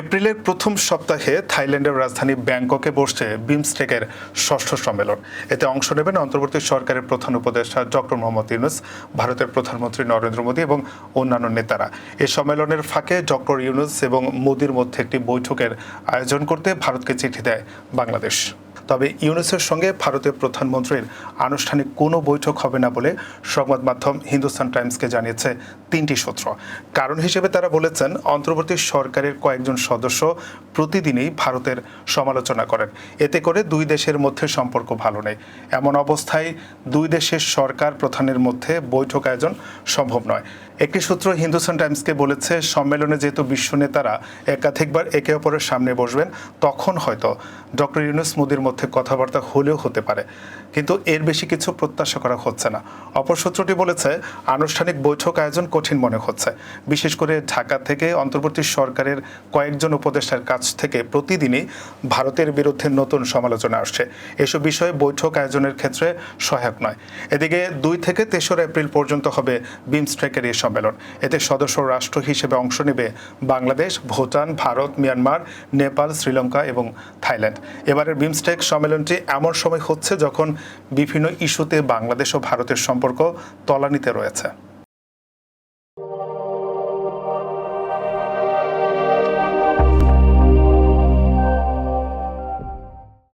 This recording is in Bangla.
এপ্রিলের প্রথম সপ্তাহে থাইল্যান্ডের রাজধানী ব্যাংককে বসছে বিমস্টেকের ষষ্ঠ সম্মেলন। এতে অংশ নেবেন অন্তর্বর্তী সরকারের প্রধান উপদেষ্টা ডক্টর মোহাম্মদ ইউনূস, ভারতের প্রধানমন্ত্রী নরেন্দ্র মোদী এবং অন্যান্য নেতারা। এই সম্মেলনের ফাঁকে ডক্টর ইউনূস এবং মোদীর মধ্যে একটি বৈঠকের আয়োজন করতে ভারতকে চিঠি দেয় বাংলাদেশ। তবে ইউনূসের সঙ্গে ভারতের প্রধানমন্ত্রীর আনুষ্ঠানিক কোনো বৈঠক হবে না বলে সংবাদ মাধ্যম হিন্দুস্তান টাইমসকে জানিয়েছে তিনটি সূত্র। কারণ হিসেবে তারা বলেছেন, অন্তর্বর্তী সরকারের কয়েকজন সদস্য প্রতিদিনই ভারতের সমালোচনা করেন। এতে করে দুই দেশের মধ্যে সম্পর্ক ভালো নেই। এমন অবস্থায় দুই দেশের সরকার প্রধানের মধ্যে বৈঠক আয়োজন সম্ভব নয়। একটি সূত্র হিন্দুস্তান টাইমসকে বলেছে, সম্মেলনে যেহেতু বিশ্ব নেতারা একাধিকবার একে অপরের সামনে বসবেন, তখন হয়তো ডক্টর ইউনূস মোদীর মধ্যে কথাবার্তা হলেও হতে পারে, কিন্তু এর বেশি কিছু প্রত্যাশা করা হচ্ছে না। অপর সূত্রটি বলেছে, আনুষ্ঠানিক বৈঠক আয়োজন কঠিন মনে হচ্ছে। বিশেষ করে ঢাকা থেকে অন্তর্বর্তী সরকারের কয়েকজন উপদেষ্টার কাছ থেকে প্রতিদিনই ভারতের বিরুদ্ধে নতুন সমালোচনা আসছে। এসব বিষয়ে বৈঠক আয়োজনের ক্ষেত্রে সহায়ক নয়। এদিকে 2 থেকে 3 এপ্রিল পর্যন্ত হবে বিমস্টেকের এই সম্মেলন। এতে সদস্য রাষ্ট্র হিসেবে অংশ নেবে বাংলাদেশ, ভুটান, ভারত, মিয়ানমার, নেপাল, শ্রীলঙ্কা এবং থাইল্যান্ড। এবারের বিমস্টেক সম্মেলনটি এমন সময় হচ্ছে যখন বিভিন্ন ইস্যুতে বাংলাদেশ ও ভারতের সম্পর্ক তলানিতে রয়েছে।